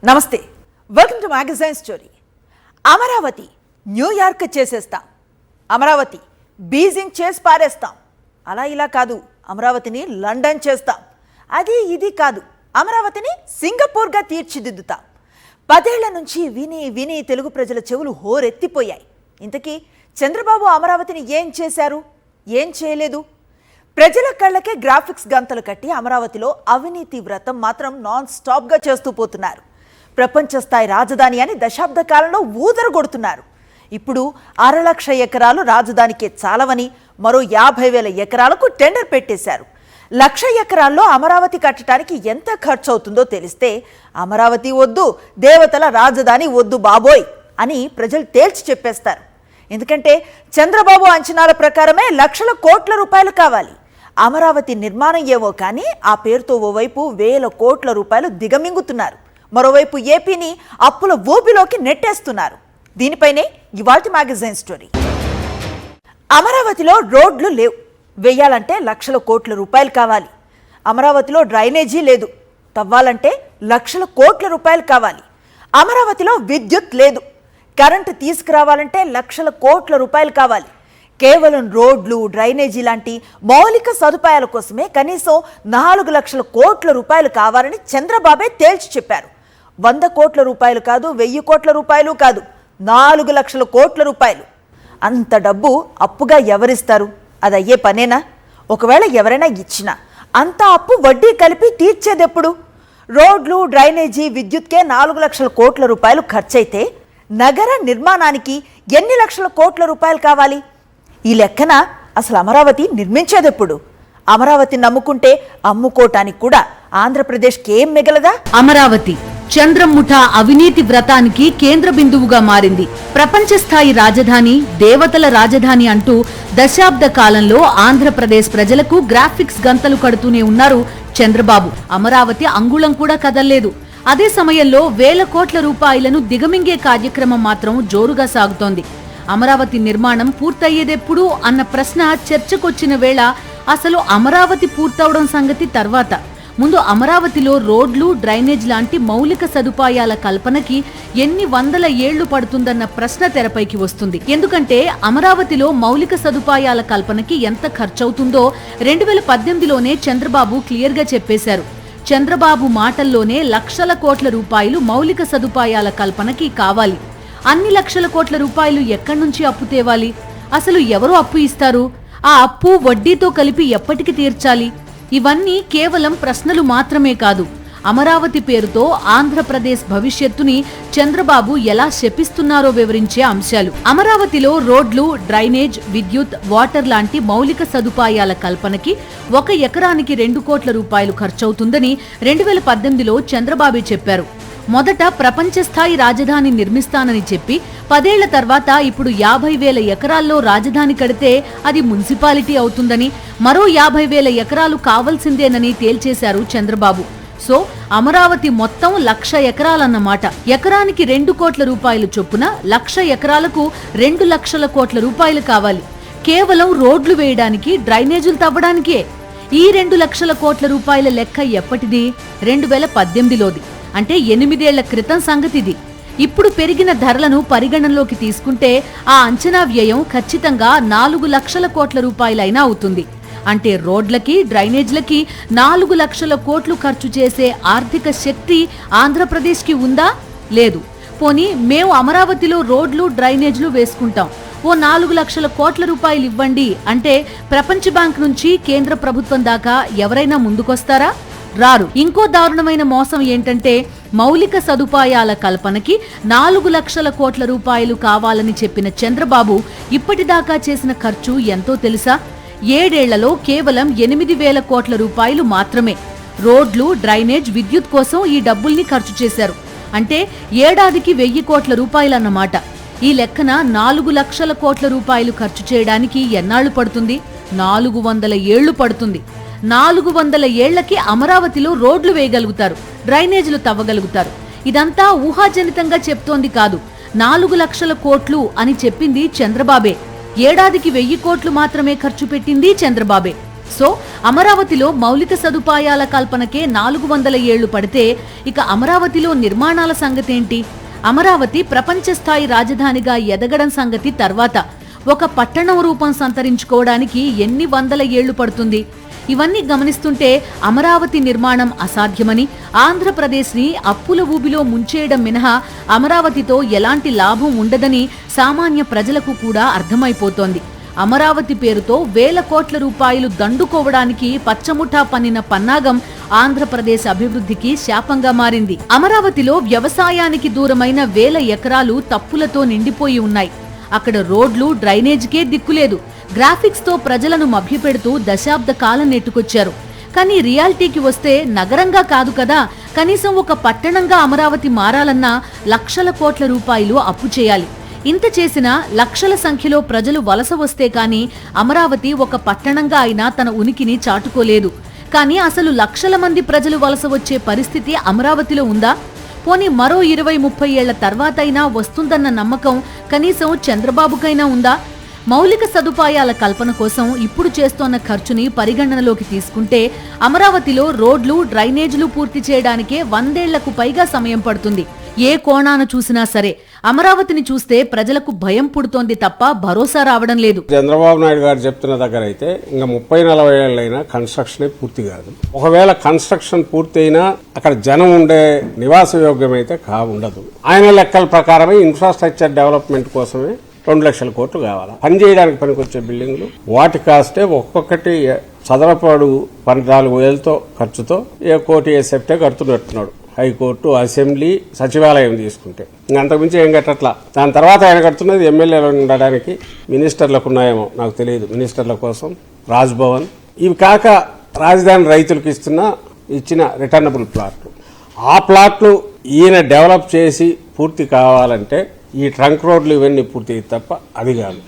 నమస్తే, welcome to magazine story. Amaravati New York చేసేస్తాం, Amaravati Beijing చేసి పారేస్తాం, అలా ఇలా కాదు అమరావతిని లండన్ చేస్తాం, అది ఇది కాదు అమరావతిని సింగపూర్గా తీర్చిదిద్దుతాం. 10 ఏళ్ల నుంచి విని విని తెలుగు ప్రజల చెవులు హోరెత్తిపోయాయి. ఇంతకీ చంద్రబాబు అమరావతిని ఏం చేశారు, ఏం చేయలేదు? ప్రజల కళ్ళకే గ్రాఫిక్స్ గంతలు కట్టి అమరావతిలో అవినీతి వ్రతం మాత్రం నాన్ స్టాప్గా చేస్తూ పోతున్నారు. ప్రపంచ స్థాయి రాజధాని అని దశాబ్ద కాలంలో ఊదరగొడుతున్నారు. ఇప్పుడు 1.5 లక్ష ఎకరాలు రాజధానికే చాలవని మరో 50,000 ఎకరాలకు టెండర్ పెట్టేశారు. 1 లక్ష ఎకరాల్లో అమరావతి కట్టడానికి ఎంత ఖర్చు అవుతుందో తెలిస్తే అమరావతి వద్దు, దేవతల రాజధాని వద్దు బాబోయ్ అని ప్రజలు తేల్చి చెప్పేస్తారు. ఎందుకంటే చంద్రబాబు అంచనాల ప్రకారమే లక్షల కోట్ల రూపాయలు కావాలి. అమరావతి నిర్మాణం ఏవో కానీ ఆ పేరుతో ఓవైపు 1,000 కోట్ల రూపాయలు దిగమింగుతున్నారు, మరోవైపు ఏపీని అప్పుల ఊబిలోకి నెట్టేస్తున్నారు. దీనిపైనే ఇవాల్టి మ్యాగజైన్ స్టోరీ. అమరావతిలో రోడ్లు లేవు, వేయాలంటే లక్షల కోట్ల రూపాయలు కావాలి. అమరావతిలో డ్రైనేజీ లేదు, తవ్వాలంటే లక్షల కోట్ల రూపాయలు కావాలి. అమరావతిలో విద్యుత్ లేదు, కరెంటు తీసుకురావాలంటే లక్షల కోట్ల రూపాయలు కావాలి. కేవలం రోడ్లు, డ్రైనేజీ లాంటి మౌలిక సదుపాయాల కోసమే కనీసం 4 లక్షల కోట్ల రూపాయలు కావాలని చంద్రబాబే తేల్చి చెప్పారు. 100 కోట్ల రూపాయలు కాదు, 1000 కోట్ల రూపాయలు కాదు, 4 లక్షల కోట్ల రూపాయలు. అంత డబ్బు అప్పుగా ఎవరిస్తారు? అది అయ్యే పనేనా? ఒకవేళ ఎవరైనా ఇచ్చినా అంత అప్పు వడ్డీ కలిపి తీర్చేదెప్పుడు? రోడ్లు, డ్రైనేజీ, విద్యుత్కే 4 లక్షల కోట్ల రూపాయలు ఖర్చయితే నగర నిర్మాణానికి ఎన్ని లక్షల కోట్ల రూపాయలు కావాలి? ఈ లెక్కన అసలు అమరావతి నిర్మించేదెప్పుడు? అమరావతి నమ్ముకుంటే అమ్ముకోటానికి కూడా ఆంధ్రప్రదేశ్కి ఏం మిగలదా? అమరావతి చంద్రం ముఠా అవినీతి వ్రతానికి కేంద్ర బిందువుగా మారింది. ప్రపంచ స్థాయి రాజధాని, దేవతల రాజధాని అంటూ దశాబ్ద కాలంలో ఆంధ్రప్రదేశ్ ప్రజలకు గ్రాఫిక్స్ గంతలు కడుతూనే ఉన్నారు చంద్రబాబు. అమరావతి అంగుళం కూడా కదల్లేదు. అదే సమయంలో 1,000 కోట్ల రూపాయలను దిగమింగే కార్యక్రమం మాత్రం జోరుగా సాగుతోంది. అమరావతి నిర్మాణం పూర్తయ్యేదెప్పుడు అన్న ప్రశ్న చర్చకొచ్చిన వేళ అసలు అమరావతి పూర్తవడం సంగతి తర్వాత. ముందు అమరావతిలో రోడ్లు, డ్రైనేజ్ లాంటి మౌలిక సదుపాయాల కల్పనకి ఎన్ని వందల ఏళ్లు పడుతుందన్న ప్రశ్న తెరపైకి వస్తుంది. ఎందుకంటే అమరావతిలో మౌలిక సదుపాయాల కల్పనకి ఎంత ఖర్చవుతుందో 2018లోనే చంద్రబాబు క్లియర్గా చెప్పేశారు. చంద్రబాబు మాటల్లోనే లక్షల కోట్ల రూపాయలు మౌలిక సదుపాయాల కల్పనకి కావాలి. అన్ని లక్షల కోట్ల రూపాయలు ఎక్కడి నుంచి అప్పు తేవాలి? అసలు ఎవరు అప్పు ఇస్తారు? ఆ అప్పు వడ్డీతో కలిపి ఎప్పటికి తీర్చాలి? ఇవన్నీ కేవలం ప్రశ్నలు మాత్రమే కాదు, అమరావతి పేరుతో ఆంధ్రప్రదేశ్ భవిష్యత్తుని చంద్రబాబు ఎలా శపిస్తున్నారో వివరించే అంశాలు. అమరావతిలో రోడ్లు, డ్రైనేజ్, విద్యుత్, వాటర్ లాంటి మౌలిక సదుపాయాల కల్పనకి 1 ఎకరానికి 2 కోట్ల రూపాయలు ఖర్చవుతుందని 2018లో చంద్రబాబు చెప్పారు. మొదట ప్రపంచ స్థాయి రాజధాని నిర్మిస్తానని చెప్పి 10 ఏళ్ల తర్వాత ఇప్పుడు 50,000 ఎకరాల్లో రాజధాని కడితే అది మున్సిపాలిటీ అవుతుందని, మరో 50,000 ఎకరాలు కావాల్సిందేనని తేల్చేశారు చంద్రబాబు. సో అమరావతి మొత్తం 1 లక్ష ఎకరాలన్నమాట. ఎకరానికి 2 కోట్ల రూపాయలు చొప్పున 1 లక్ష ఎకరాలకు 2 లక్షల కోట్ల రూపాయలు కావాలి. కేవలం రోడ్లు వేయడానికి, డ్రైనేజీలు తవ్వడానికే. ఈ 2 లక్షల కోట్ల రూపాయల లెక్క ఎప్పటిది? 2018లోది. అంటే 8 ఏళ్ల క్రితం సంగతిది. ఇప్పుడు పెరిగిన ధరలను పరిగణనలోకి తీసుకుంటే ఆ అంచనా వ్యయం ఖచ్చితంగా 4 లక్షల కోట్ల రూపాయలైనా అవుతుంది. అంటే రోడ్లకి, డ్రైనేజ్లకి 4 లక్షల కోట్లు ఖర్చు చేసే ఆర్థిక శక్తి ఆంధ్రప్రదేశ్కి ఉందా? లేదు. పోనీ మేము అమరావతిలో రోడ్లు, డ్రైనేజ్లు వేసుకుంటాం, ఓ 4 లక్షల కోట్ల రూపాయలు ఇవ్వండి అంటే ప్రపంచ బ్యాంక్ నుంచి కేంద్ర ప్రభుత్వం దాకా ఎవరైనా ముందుకొస్తారా? రారు. ఇంకో దారుణమైన మోసం ఏంటంటే మౌలిక సదుపాయాల కల్పనకి 4 లక్షల కోట్ల రూపాయలు కావాలని చెప్పిన చంద్రబాబు ఇప్పటిదాకా చేసిన ఖర్చు ఎంతో తెలుసా? 7 ఏళ్లలో కేవలం 8,000 కోట్ల రూపాయలు మాత్రమే. రోడ్లు, డ్రైనేజ్, విద్యుత్ కోసం ఈ డబ్బుల్ని ఖర్చు చేశారు. అంటే ఏడాదికి 1,000 కోట్ల రూపాయలన్నమాట. ఈ లెక్కన 4 లక్షల కోట్ల రూపాయలు ఖర్చు చేయడానికి ఎన్నాళ్లు పడుతుంది? 400 ఏళ్లు పడుతుంది. 400 ఏళ్లకి అమరావతిలో రోడ్లు వేయగలుగుతారు, డ్రైనేజీలు తవ్వగలుగుతారు. ఇదంతా ఊహాజనితంగా చెప్తోంది కాదు. 4 లక్షల కోట్లు అని చెప్పింది చంద్రబాబే. ఏడాదికి 1,000 కోట్లు మాత్రమే ఖర్చు పెట్టింది చంద్రబాబే. సో అమరావతిలో మౌలిక సదుపాయాల కల్పనకే 400 ఏళ్లు పడితే ఇక అమరావతిలో నిర్మాణాల సంగతేంటి? అమరావతి ప్రపంచ స్థాయి రాజధానిగా ఎదగడం సంగతి తర్వాత. ఒక పట్టణం రూపం సంతరించుకోవడానికి ఎన్ని వందల ఏళ్లు పడుతుంది? ఇవన్నీ గమనిస్తుంటే అమరావతి నిర్మాణం అసాధ్యమని, ఆంధ్రప్రదేశ్ని అప్పుల ఊబిలో ముంచేయడం మినహా అమరావతితో ఎలాంటి లాభం ఉండదని సామాన్య ప్రజలకు కూడా అర్థమైపోతోంది. అమరావతి పేరుతో వేల కోట్ల రూపాయలు దండుకోవడానికి పచ్చముఠా పన్నిన పన్నాగం ఆంధ్రప్రదేశ్ అభివృద్ధికి శాపంగా మారింది. అమరావతిలో వ్యవసాయానికి దూరమైన వేల ఎకరాలు తప్పులతో నిండిపోయి ఉన్నాయి. అక్కడ రోడ్లు, డ్రైనేజ్కే దిక్కులేదు. గ్రాఫిక్స్ తో ప్రజలను మభ్యపెడుతూ దశాబ్ద కాలం నెట్టుకొచ్చారు. కానీ రియాలిటీకి వస్తే నగరంగా కాదు కదా, కనీసం ఒక పట్టణంగా అమరావతి మారాలన్నా లక్షల కోట్ల రూపాయలు అప్పు చేయాలి. ఇంత చేసినా లక్షల సంఖ్యలో ప్రజలు వలస వస్తే కానీ అమరావతి ఒక పట్టణంగా అయినా తన ఉనికిని చాటుకోలేదు. కానీ అసలు లక్షల మంది ప్రజలు వలస వచ్చే పరిస్థితి అమరావతిలో ఉందా? పోనీ మరో 20-30 ఏళ్ల తర్వాతైనా వస్తుందన్న నమ్మకం కనీసం చంద్రబాబుకైనా ఉందా? మౌలిక సదుపాయాల కల్పన కోసం ఇప్పుడు చేస్తోన్న ఖర్చుని పరిగణనలోకి తీసుకుంటే అమరావతిలో రోడ్లు, డ్రైనేజీలు పూర్తి చేయడానికే 100 ఏళ్లకు పైగా సమయం పడుతుంది. ఏ కోణాన చూసినా సరే అమరావతిని చూస్తే ప్రజలకు భయం పుడుతోంది తప్ప భరోసా రావడం లేదు. చంద్రబాబు నాయుడు గారు చెప్తున్న దగ్గర అయితే ఇంకా 30-40 ఏళ్ళైనా కన్స్ట్రక్షన్ పూర్తి కాదు. ఒకవేళ కన్స్ట్రక్షన్ పూర్తయినా అక్కడ జనం ఉండే నివాస యోగ్యం అయితే ఉండదు. ఆయన లెక్కల ప్రకారమే ఇన్ఫ్రాస్ట్రక్చర్ డెవలప్మెంట్ కోసమే 2 లక్షల కోట్లు కావాలి. పని చేయడానికి పనికొచ్చే బిల్డింగ్లు వాటి కాస్టే ఒక్కొక్కటి చదరపాడు 14,000తో ఖర్చుతో కోటి సెప్టే కడుతున్నట్టున్నాడు. హైకోర్టు, అసెంబ్లీ, సచివాలయం తీసుకుంటే అంతకుమించి ఏం కట్టట్లా. దాని తర్వాత ఆయన కడుతున్నది ఎమ్మెల్యేలు ఉండడానికి, మినిస్టర్లకు ఉన్నాయేమో నాకు తెలియదు, మినిస్టర్ల కోసం రాజ్భవన్. ఇవి కాక రాజధాని రైతులకు ఇచ్చిన రిటర్నబుల్ ప్లాట్లు. ఆ ప్లాట్లు ఈయన డెవలప్ చేసి పూర్తి కావాలంటే ఈ ట్రంక్ రోడ్లు ఇవన్నీ పూర్తి తప్ప అది కాదు.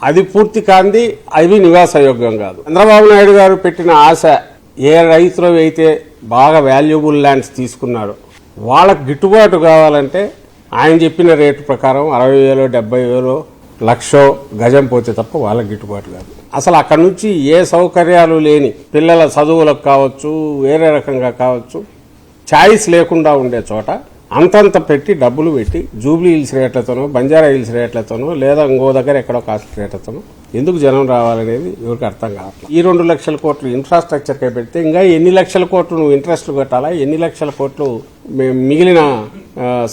అది పూర్తి కాంది అవి నివాసయోగ్యం కాదు. చంద్రబాబు నాయుడు గారు పెట్టిన ఆశ, ఏ రైతులు అయితే బాగా వాల్యుబుల్ ల్యాండ్స్ తీసుకున్నారో వాళ్ళకు గిట్టుబాటు కావాలంటే ఆయన చెప్పిన రేటు ప్రకారం 60,000, 70,000, లక్షో గజం పోతే తప్ప వాళ్ళకి గిట్టుబాటు కాదు. అసలు అక్కడ నుంచి ఏ సౌకర్యాలు లేని పిల్లల చదువులకు కావచ్చు, వేరే రకంగా కావచ్చు, ఛాయిస్ లేకుండా ఉండే చోట అంతంత పెట్టి డబ్బులు పెట్టి జూబ్లీ హిల్స్ రేట్లతోనో, బంజారా హిల్స్ రేట్లతోనో, లేదా ఇంకో దగ్గర ఎక్కడో కాస్ట్ రేట్లతోనో ఎందుకు జనం రావాలనేది ఎవరికి అర్థం కావట్లేదు. ఈ 2 లక్షల కోట్లు ఇన్ఫ్రాస్ట్రక్చర్కే పెడితే ఇంకా ఎన్ని లక్షల కోట్లు నువ్వు ఇంట్రెస్ట్లు కట్టాలా, ఎన్ని లక్షల కోట్లు మిగిలిన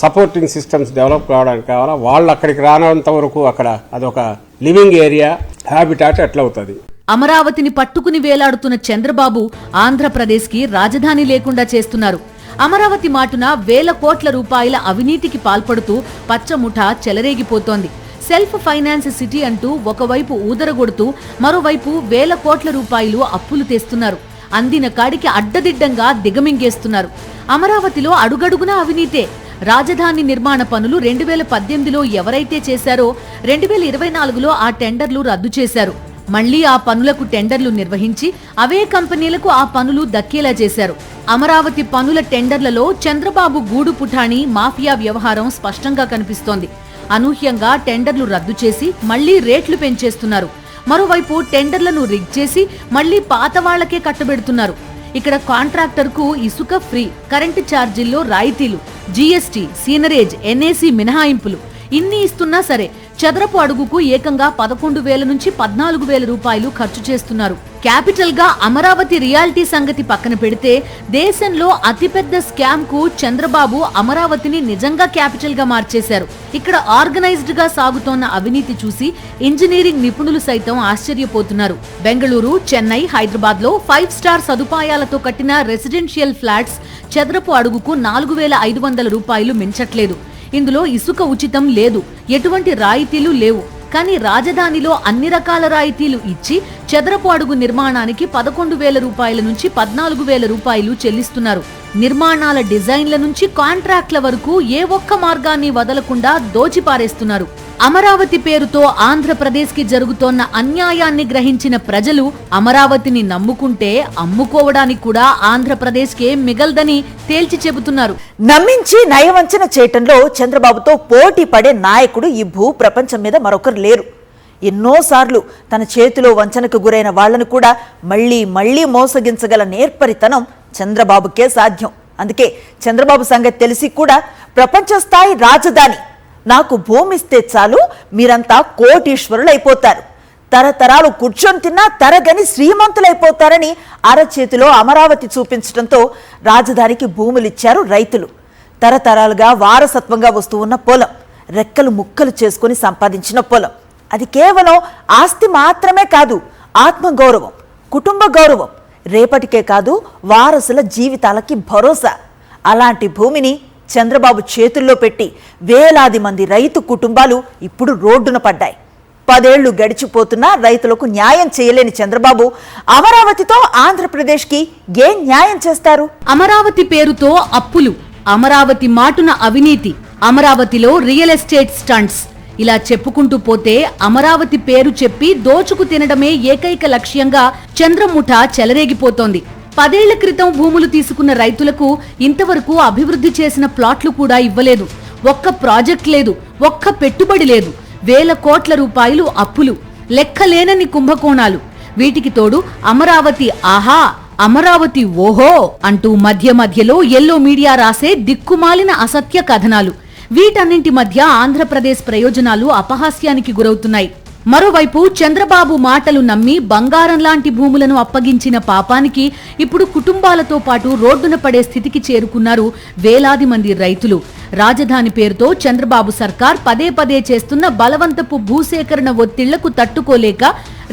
సపోర్టింగ్ సిస్టమ్స్ డెవలప్ కావడానికి కావాలా? వాళ్ళు అక్కడికి రానంత వరకు అక్కడ అదొక లివింగ్ ఏరియా, హ్యాబిటాట్ ఎట్లా అవుతుంది? అమరావతిని పట్టుకుని వేలాడుతున్న చంద్రబాబు ఆంధ్రప్రదేశ్కి రాజధాని లేకుండా చేస్తున్నారు. అమరావతి మాటున వేల కోట్ల రూపాయల అవినీతికి పాల్పడుతూ పచ్చముఠా చెలరేగిపోతోంది. సెల్ఫ్ ఫైనాన్స్ సిటీ అంటూ ఒకవైపు ఊదరగొడుతూ మరోవైపు వేల కోట్ల రూపాయలు అప్పులు తెస్తున్నారు. అందిన కాడికి అడ్డదిడ్డంగా దిగమింగేస్తున్నారు. అమరావతిలో అడుగడుగునా అవినీతే. రాజధాని నిర్మాణ పనులు 2018లో ఎవరైతే చేశారో 2024లో ఆ టెండర్లు రద్దు చేశారు. మళ్లీ ఆ పనులకు టెండర్లు నిర్వహించి అవే కంపెనీలకు ఆ పనులు దక్కేలా చేశారు. అమరావతి పనుల టెండర్లలో చంద్రబాబు గూడు పుఠాణి మాఫియా వ్యవహారం స్పష్టంగా కనిపిస్తోంది. అనూహ్యంగా టెండర్లు రద్దు చేసి మళ్లీ రేట్లు పెంచేస్తున్నారు. మరోవైపు టెండర్లను రిగ్ చేసి మళ్లీ పాత వాళ్లకే కట్టబెడుతున్నారు. ఇక్కడ కాంట్రాక్టర్కు ఇసుక ఫ్రీ, కరెంటు ఛార్జీల్లో రాయితీలు, జీఎస్టీ, సీనరేజ్, ఎన్ఏసీ మినహాయింపులు ఇన్ని ఇస్తున్నా సరే చదరపు అడుగుకు ఏకంగా 11,000 నుంచి 14,000 రూపాయలు ఖర్చు చేస్తున్నారు. క్యాపిటల్ గా అమరావతి రియాలిటీ సంగతి పక్కన పెడితే దేశంలో అతిపెద్ద స్కామ్ కు చంద్రబాబు అమరావతిని నిజంగా క్యాపిటల్ గా మార్చేశారు. ఇక్కడ ఆర్గనైజ్డ్ గా సాగుతోన్న అవినీతి చూసి ఇంజనీరింగ్ నిపుణులు సైతం ఆశ్చర్యపోతున్నారు. బెంగళూరు, చెన్నై, హైదరాబాద్ లో 5 స్టార్ సదుపాయాలతో కట్టిన రెసిడెన్షియల్ ఫ్లాట్స్ చదరపు అడుగుకు 4,500 రూపాయలు మించట్లేదు. ఇందులో ఇసుక ఉచితం లేదు, ఎటువంటి రాయితీలు లేవు. కానీ రాజధానిలో అన్ని రకాల రాయితీలు ఇచ్చి చదరపు అడుగు నిర్మాణానికి 11,000 రూపాయల నుంచి 14,000 రూపాయలు చెల్లిస్తున్నారు. నిర్మాణాల డిజైన్ల నుంచి కాంట్రాక్ట్ల వరకు ఏ ఒక్క మార్గాన్ని వదలకుండా దోచిపారేస్తున్నారు. అమరావతి పేరుతో ఆంధ్రప్రదేశ్ కి జరుగుతోన్న అన్యాయాన్ని గ్రహించిన ప్రజలు అమరావతిని నమ్ముకుంటే అమ్ముకోవడానికి కూడా ఆంధ్రప్రదేశ్ కే మిగల్దని తేల్చి చెబుతున్నారు. నమ్మించి నయవంచన చేయటంలో చంద్రబాబుతో పోటీ పడే నాయకుడు ఈ భూ ప్రపంచం మీద మరొకరు లేరు. ఎన్నోసార్లు తన చేతిలో వంచనకు గురైన వాళ్లను కూడా మళ్లీ మళ్లీ మోసగించగల నేర్పరితనం చంద్రబాబుకే సాధ్యం. అందుకే చంద్రబాబు సంగతి తెలిసి కూడా ప్రపంచ స్థాయి రాజధాని, నాకు భూమిస్తే చాలు మీరంతా కోటీశ్వరులైపోతారు, తరతరాలు కూర్చొని తిన్నా తరగని శ్రీమంతులైపోతారని అరచేతిలో అమరావతి చూపించడంతో రాజధానికి భూములిచ్చారు రైతులు. తరతరాలుగా వారసత్వంగా వస్తూ ఉన్న పొలం, రెక్కలు ముక్కలు చేసుకుని సంపాదించిన పొలం. అది కేవలం ఆస్తి మాత్రమే కాదు, ఆత్మగౌరవం, కుటుంబ గౌరవం, రేపటికే కాదు వారసుల జీవితాలకి భరోసా. అలాంటి భూమిని చంద్రబాబు చేతుల్లో పెట్టి వేలాది మంది రైతు కుటుంబాలు ఇప్పుడు రోడ్డున పడ్డాయి. 10 ఏళ్లు గడిచిపోతున్నా రైతులకు న్యాయం చేయలేని చంద్రబాబు అమరావతితో ఆంధ్రప్రదేశ్కి ఏం న్యాయం చేస్తారు? అమరావతి పేరుతో అప్పులు, అమరావతి మాటున అవినీతి, అమరావతిలో రియల్ ఎస్టేట్ స్టంట్స్, ఇలా చెప్పుకుంటూ పోతే అమరావతి పేరు చెప్పి దోచుకు తినడమే ఏకైక లక్ష్యంగా చంద్రముఠ చెలరేగిపోతోంది. 10 ఏళ్ల క్రితం భూములు తీసుకున్న రైతులకు ఇంతవరకు అభివృద్ధి చేసిన ప్లాట్లు కూడా ఇవ్వలేదు. ఒక్క ప్రాజెక్ట్ లేదు, ఒక్క పెట్టుబడి లేదు. వేల కోట్ల రూపాయలు అప్పులు, లెక్కలేనన్ని కుంభకోణాలు. వీటికి తోడు అమరావతి ఆహా, అమరావతి ఓహో అంటూ మధ్య మధ్యలో ఎల్లో మీడియా రాసే దిక్కుమాలిన అసత్య కథనాలు. వీటన్నింటి మధ్య ఆంధ్రప్రదేశ్ ప్రయోజనాలు అపహాస్యానికి గురవుతున్నాయి. మరోవైపు చంద్రబాబు మాటలు నమ్మి బంగారం లాంటి భూములను అప్పగించిన పాపానికి ఇప్పుడు కుటుంబాలతో పాటు రోడ్డున పడే స్థితికి చేరుకున్నారు వేలాది మంది రైతులు. రాజధాని పేరుతో చంద్రబాబు సర్కార్ పదే పదే చేస్తున్న బలవంతపు భూసేకరణ ఒత్తిళ్లకు తట్టుకోలేక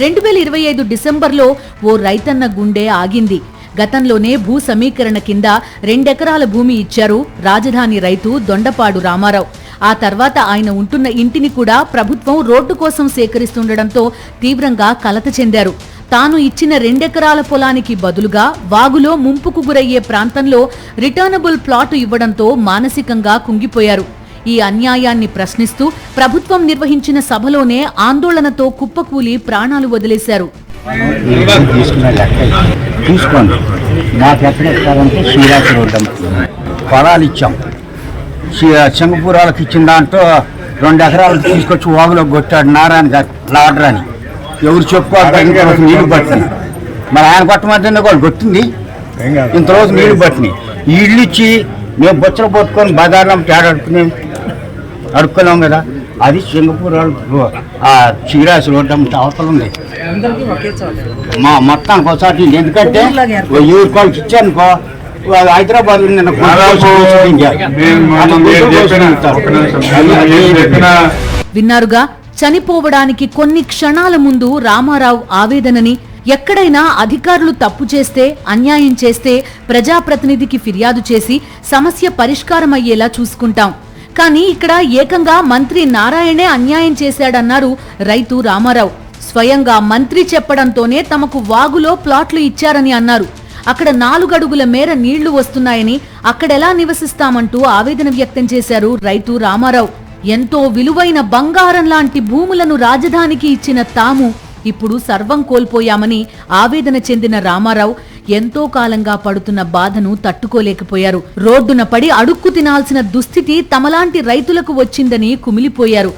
2025 డిసెంబర్లో ఓ రైతన్న గుండె ఆగింది. గతంలోనే భూ సమీకరణ కింద 2 ఎకరాల భూమి ఇచ్చారు రాజధాని రైతు దొండపాడు రామారావు. ఆ తర్వాత ఆయన ఉంటున్న ఇంటిని కూడా ప్రభుత్వం రోడ్డు కోసం సేకరిస్తుండటంతో తీవ్రంగా కలత చెందారు. తాను ఇచ్చిన 2 ఎకరాల పొలానికి బదులుగా వాగులో ముంపుకు గురయ్యే ప్రాంతంలో రిటర్నబుల్ ప్లాటు ఇవ్వడంతో మానసికంగా కుంగిపోయారు. ఈ అన్యాయాన్ని ప్రశ్నిస్తూ ప్రభుత్వం నిర్వహించిన సభలోనే ఆందోళనతో కుప్పకూలి ప్రాణాలు వదిలేశారు. చూసుకోండి, మాకు ఎక్కడ ఇస్తారంటే శ్రీరాజు రోడ్డు పొలాలు ఇచ్చాం. సింగపూరాలకు ఇచ్చిన దాంట్లో 2 ఎకరాలు తీసుకొచ్చి వాగులో కొట్టాడు నారాయణ గారు లాడర్ అని. ఎవరు చెప్పుకోవాలి, నీళ్లు పట్టినాయి. మరి ఆయన కొట్టమంటే వాళ్ళు కొట్టింది, ఇంతరోజు నీళ్లు పట్టినాయి. ఈ ఇల్లు ఇచ్చి మేము బొచ్చలు పట్టుకొని బజార్లో అడుక్కున్నాం కదా. అది సింగపూర్ ఆ శ్రీరాజు రోడ్డు అవతల ఉంది. మొత్తానికి ఒకసారి ఎందుకంటే ఎవరి వాళ్ళకి ఇచ్చానుకో హైదరాబాద్ విన్నారుగా, చనిపోవడానికి కొన్ని క్షణాల ముందు రామారావు ఆవేదనని. ఎక్కడైనా అధికారులు తప్పు చేస్తే, అన్యాయం చేస్తే ప్రజాప్రతినిధికి ఫిర్యాదు చేసి సమస్య పరిష్కారమయ్యేలా చూసుకుంటాం. కానీ ఇక్కడ ఏకంగా మంత్రి నారాయణే అన్యాయం చేశాడన్నారు రైతు రామారావు. స్వయంగా మంత్రి చెప్పడంతోనే తమకు వాగులో ప్లాట్లు ఇచ్చారని అన్నారు. అక్కడ 4 అడుగుల మేర నీళ్లు వస్తున్నాయని అక్కడెలా నివసిస్తామంటూ ఆవేదన వ్యక్తం చేశారు రైతు రామారావు. ఎంతో విలువైన బంగారం లాంటి భూములను రాజధానికి ఇచ్చిన తాము ఇప్పుడు సర్వం కోల్పోయామని ఆవేదన చెందిన రామారావు ఎంతో కాలంగా పడుతున్న బాధను తట్టుకోలేకపోయారు. రోడ్డున పడి అడుక్కు తినాల్సిన దుస్థితి తమలాంటి రైతులకు వచ్చిందని కుమిలిపోయారు.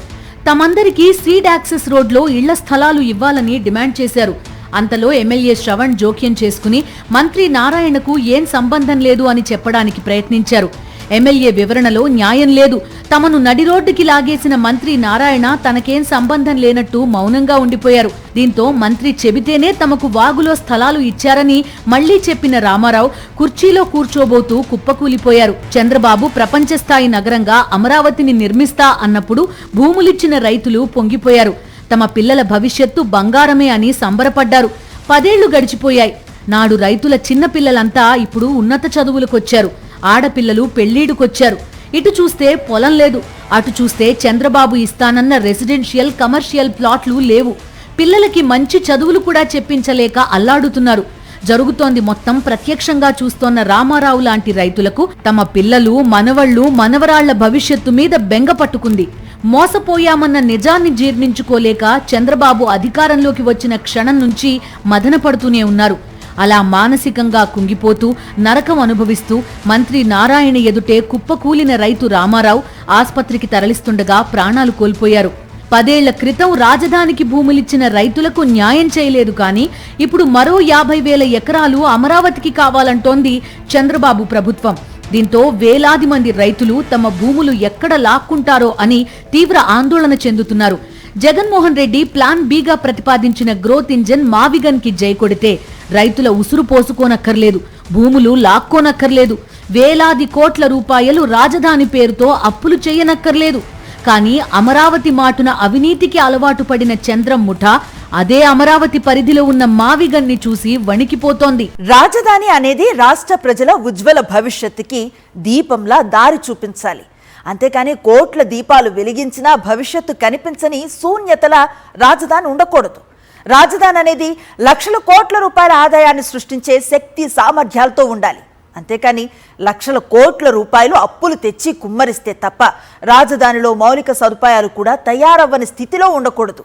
తమందరికీ సీడ్ యాక్సెస్ రోడ్లో ఇళ్ల స్థలాలు ఇవ్వాలని డిమాండ్ చేశారు. అంతలో ఎమ్మెల్యే శ్రవణ్ జోక్యం చేసుకుని మంత్రి నారాయణకు ఏం సంబంధం లేదు అని చెప్పడానికి ప్రయత్నించారు. ఎమ్మెల్యే వివరణలో న్యాయం లేదు, తమను నడి రోడ్డుకి లాగేసిన మంత్రి నారాయణ తనకేం సంబంధం లేనట్టు మౌనంగా ఉండిపోయారు. దీంతో మంత్రి చెబితేనే తమకు వాగులో స్థలాలు ఇచ్చారని మళ్లీ చెప్పిన రామారావు కుర్చీలో కూర్చోబోతూ కుప్పకూలిపోయారు. చంద్రబాబు ప్రపంచ స్థాయి నగరంగా అమరావతిని నిర్మిస్తా అన్నప్పుడు భూములిచ్చిన రైతులు పొంగిపోయారు. తమ పిల్లల భవిష్యత్తు బంగారమే అని సంబరపడ్డారు. 10 ఏళ్లు గడిచిపోయాయి. నాడు రైతుల చిన్న పిల్లలంతా ఇప్పుడు ఉన్నత చదువులకొచ్చారు. ఆడపిల్లలు పెళ్లీడుకొచ్చారు. ఇటు చూస్తే పొలం లేదు, అటు చూస్తే చంద్రబాబు ఇస్తానన్న రెసిడెన్షియల్, కమర్షియల్ ప్లాట్లు లేవు. పిల్లలకి మంచి చదువులు కూడా చెప్పించలేక అల్లాడుతున్నారు. జరుగుతోంది మొత్తం ప్రత్యక్షంగా చూస్తోన్న రామారావు లాంటి రైతులకు తమ పిల్లలు, మనవళ్లు, మనవరాళ్ల భవిష్యత్తు మీద బెంగ పట్టుకుంది. మోసపోయామన్న నిజాన్ని జీర్ణించుకోలేక చంద్రబాబు అధికారంలోకి వచ్చిన క్షణం నుంచి మదన పడుతూనే ఉన్నారు. అలా మానసికంగా కుంగిపోతూ నరకం అనుభవిస్తూ మంత్రి నారాయణ ఎదుటే కుప్పకూలిన రైతు రామారావు ఆస్పత్రికి తరలిస్తుండగా ప్రాణాలు కోల్పోయారు. 10 ఏళ్ల క్రితం రాజధానికి భూములిచ్చిన రైతులకు న్యాయం చేయలేదు కానీ ఇప్పుడు మరో 50,000 ఎకరాలు అమరావతికి కావాలంటోంది చంద్రబాబు ప్రభుత్వం. దీంతో వేలాది మంది రైతులు తమ భూములు ఎక్కడ లాక్కుంటారో అని తీవ్ర ఆందోళన చెందుతున్నారు. జగన్మోహన్ రెడ్డి ప్లాన్ బిగా ప్రతిపాదించిన గ్రోత్ ఇంజన్ మావిగన్ కి జై కొడితే రైతుల ఉసురు పోసుకోనక్కర్లేదు, భూములు లాక్కోనక్కర్లేదు, వేలాది కోట్ల రూపాయలు రాజధాని పేరుతో అప్పులు చేయనక్కర్లేదు. కానీ అమరావతి మాటున అవినీతికి అలవాటు పడిన చంద్రం ముఠా అదే అమరావతి పరిధిలో ఉన్న మావిగన్ని చూసి వణికిపోతోంది. రాజధాని అనేది రాష్ట్ర ప్రజల ఉజ్వల భవిష్యత్తుకి దీపంలా దారి చూపించాలి. అంతేకాని కోట్ల దీపాలు వెలిగించినా భవిష్యత్తు కనిపించని శూన్యతలా రాజధాని ఉండకూడదు. రాజధాని అనేది లక్షల కోట్ల రూపాయల ఆదాయాన్ని సృష్టించే శక్తి సామర్థ్యాలతో ఉండాలి. అంతేకాని లక్షల కోట్ల రూపాయలు అప్పులు తెచ్చి కుమ్మరిస్తే తప్ప రాజధానిలో మౌలిక సదుపాయాలు కూడా తయారవ్వని స్థితిలో ఉండకూడదు.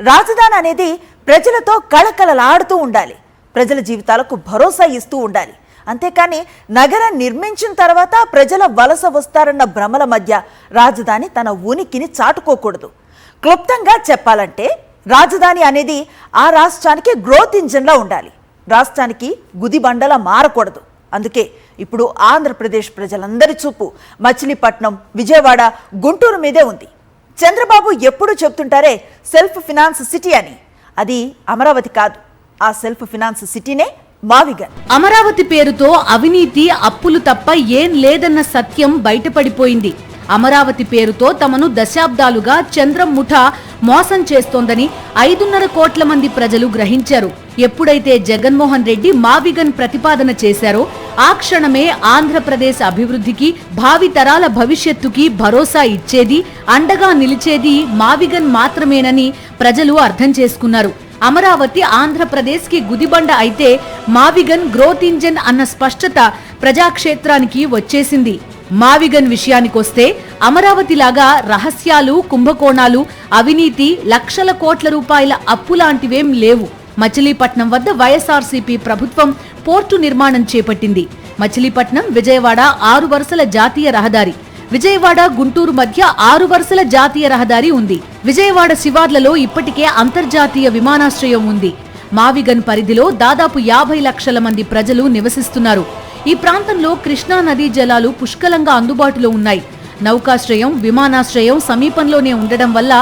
రాజధాని అనేది ప్రజలతో కళకళలాడుతూ ఉండాలి, ప్రజల జీవితాలకు భరోసా ఇస్తూ ఉండాలి. అంతేకాని నగరం నిర్మించిన తర్వాత ప్రజల వలస వస్తారన్న భ్రమల మధ్య రాజధాని తన ఉనికిని చాటుకోకూడదు. క్లుప్తంగా చెప్పాలంటే రాజధాని అనేది ఆ రాష్ట్రానికి గ్రోత్ ఇంజన్లా ఉండాలి, రాష్ట్రానికి గుదిబండలా మారకూడదు. అందుకే ఇప్పుడు ఆంధ్రప్రదేశ్ ప్రజలందరి చూపు మచిలీపట్నం, విజయవాడ, గుంటూరు మీదే ఉంది. చంద్రబాబు ఎప్పుడు చెప్తుంటారే సెల్ఫ్ ఫినాన్స్ సిటీ అని, అది అమరావతి కాదు, ఆ సెల్ఫ్ ఫినాన్స్ సిటీనే మావిగన్. అమరావతి పేరుతో అవినీతి, అప్పులు తప్ప ఏం లేదన్న సత్యం బయటపడిపోయింది. అమరావతి పేరుతో తమను దశాబ్దాలుగా చంద్రం ముఠా మోసం చేస్తోందని 5.5 కోట్ల మంది ప్రజలు గ్రహించారు. ఎప్పుడైతే జగన్మోహన్ రెడ్డి మావిగన్ ప్రతిపాదన చేశారో ఆ క్షణమే ఆంధ్రప్రదేశ్ అభివృద్ధికి, భావి తరాల భవిష్యత్తుకి భరోసా ఇచ్చేది, అండగా నిలిచేది మావిగన్ మాత్రమేనని ప్రజలు అర్థం చేసుకున్నారు. అమరావతి ఆంధ్రప్రదేశ్ కి గుదిబండ అయితే మావిగన్ గ్రోత్ ఇంజన్ అన్న స్పష్టత ప్రజాక్షేత్రానికి వచ్చేసింది. మావిగన్ విషయానికొస్తే అమరావతిలాగా రహస్యాలు, కుంభకోణాలు, అవినీతి, లక్షల కోట్ల రూపాయల అప్పు లాంటివేం లేవు. మచిలీపట్నం వద్ద వైఎస్ఆర్సీపీ ప్రభుత్వం పోర్టు నిర్మాణం చేపట్టింది. మచిలీపట్నం విజయవాడ 6 వరుసల జాతీయ రహదారి, విజయవాడ గుంటూరు మధ్య 6 వరుసల జాతీయ రహదారి ఉంది. విజయవాడ శివార్లలో ఇప్పటికే అంతర్జాతీయ విమానాశ్రయం ఉంది. మావిగన్ పరిధిలో దాదాపు 50 లక్షల మంది ప్రజలు నివసిస్తున్నారు. ఈ ప్రాంతంలో కృష్ణా నదీ జలాలు పుష్కలంగా అందుబాటులో ఉన్నాయి. నౌకాశ్రయం, విమానాశ్రయం సమీపంలోనే ఉండడం వల్ల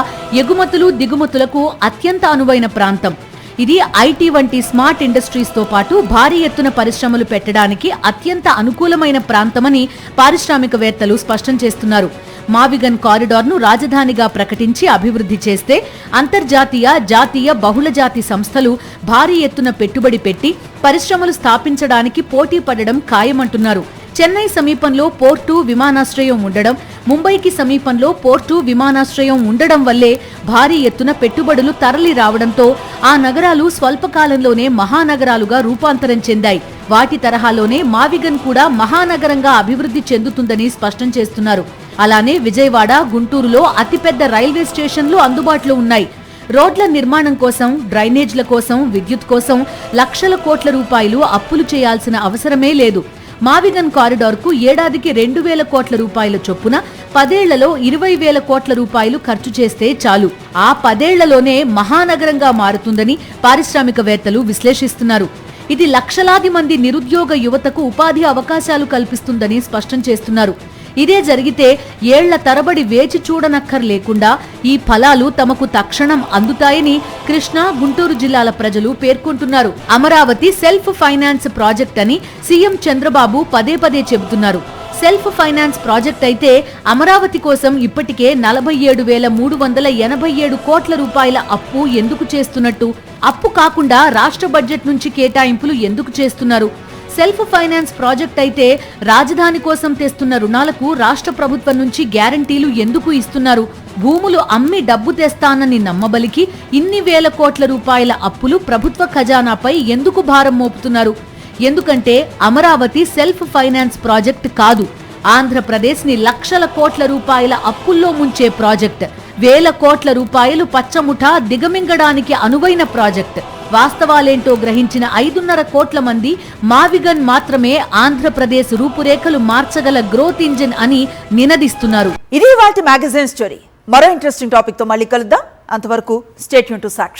ఎగుమతులు, దిగుమతులకు అత్యంత అనువైన ప్రాంతం. ఇది ఐటీ వంటి స్మార్ట్ ఇండస్ట్రీస్ తో పాటు భారీ ఎత్తున పరిశ్రమలు పెట్టడానికి అత్యంత అనుకూలమైన ప్రాంతమని పారిశ్రామికవేత్తలు స్పష్టం చేస్తున్నారు. మావిగన్ కారిడార్ ను రాజధానిగా ప్రకటించి అభివృద్ధి చేస్తే అంతర్జాతీయ, జాతీయ, బహుళజాతి సంస్థలు భారీ ఎత్తున పెట్టుబడి పెట్టి పరిశ్రమలు స్థాపించడానికి పోటీ పడడం ఖాయమంటున్నారు. చెన్నై సమీపంలో పోర్టు, విమానాశ్రయం ఉండడం, ముంబైకి సమీపంలో పోర్టు, విమానాశ్రయం ఉండడం వల్లే భారీ ఎత్తున పెట్టుబడులు తరలి రావడంతో ఆ నగరాలు స్వల్పకాలంలోనే మహానగరాలుగా రూపాంతరం చెందాయి. వాటి తరహాలోనే మావిగన్ కూడా మహానగరంగా అభివృద్ధి చెందుతుందని స్పష్టం చేస్తున్నారు. అలానే విజయవాడ, గుంటూరులో అతిపెద్ద రైల్వే స్టేషన్లు అందుబాటులో ఉన్నాయి. రోడ్ల నిర్మాణం కోసం, డ్రైనేజ్ల కోసం, విద్యుత్ కోసం లక్షల కోట్ల రూపాయలు అప్పులు చేయాల్సిన అవసరమే లేదు. మావిగన్ కారిడార్ కు ఏడాదికి 2,000 కోట్ల రూపాయల చొప్పున 10 ఏళ్లలో 20,000 కోట్ల రూపాయలు ఖర్చు చేస్తే చాలు. ఆ 10 ఏళ్లలోనే మహానగరంగా మారుతుందని పారిశ్రామికవేత్తలు విశ్లేషిస్తున్నారు. ఇది లక్షలాది మంది నిరుద్యోగ యువతకు ఉపాధి అవకాశాలు కల్పిస్తుందని స్పష్టం చేస్తున్నారు. ఇదే జరిగితే ఏళ్ల తరబడి వేచి చూడనక్కర్లేకుండా ఈ ఫలాలు తమకు తక్షణం అందుతాయని కృష్ణా, గుంటూరు జిల్లాల ప్రజలు పేర్కొంటున్నారు. అమరావతి సెల్ఫ్ ఫైనాన్స్ ప్రాజెక్ట్ అని సీఎం చంద్రబాబు పదే పదే చెబుతున్నారు. సెల్ఫ్ ఫైనాన్స్ ప్రాజెక్ట్ అయితే అమరావతి కోసం ఇప్పటికే 47,387 కోట్ల రూపాయల అప్పు ఎందుకు చేస్తున్నట్టు? అప్పు కాకుండా రాష్ట్ర బడ్జెట్ నుంచి కేటాయింపులు ఎందుకు చేస్తున్నారు? సెల్ఫ్ ఫైనాన్స్ ప్రాజెక్ట్ అయితే రాజధాని కోసం తెస్తున్న రుణాలకు రాష్ట్ర ప్రభుత్వం నుంచి గ్యారంటీలు ఎందుకు ఇస్తున్నారు? భూములు అమ్మి డబ్బు తెస్తానని నమ్మబలికి ఇన్ని వేల కోట్ల రూపాయల అప్పులు ప్రభుత్వ ఖజానాపై ఎందుకు భారం మోపుతున్నారు? ఎందుకంటే అమరావతి సెల్ఫ్ ఫైనాన్స్ ప్రాజెక్ట్ కాదు, ఆంధ్రప్రదేశ్ ని లక్షల కోట్ల రూపాయల అప్పుల్లో ముంచే ప్రాజెక్ట్. వేల కోట్ల రూపాయలు పచ్చముఠా దిగమింగడానికి అనువైన ప్రాజెక్ట్. వాస్తవాలేంటో గ్రహించిన 5.5 కోట్ల మంది మావిగన్ మాత్రమే ఆంధ్రప్రదేశ్ రూపురేఖలు మార్చగల గ్రోత్ ఇంజిన్ అని నినదిస్తున్నారు. ఇది వాటి మ్యాగజైన్ స్టోరీ. మరో ఇంట్రెస్టింగ్ టాపిక్తో మళ్ళీ కలుద్దాం. అంతవరకు స్టే ట్యూన్ టు సాక్షి.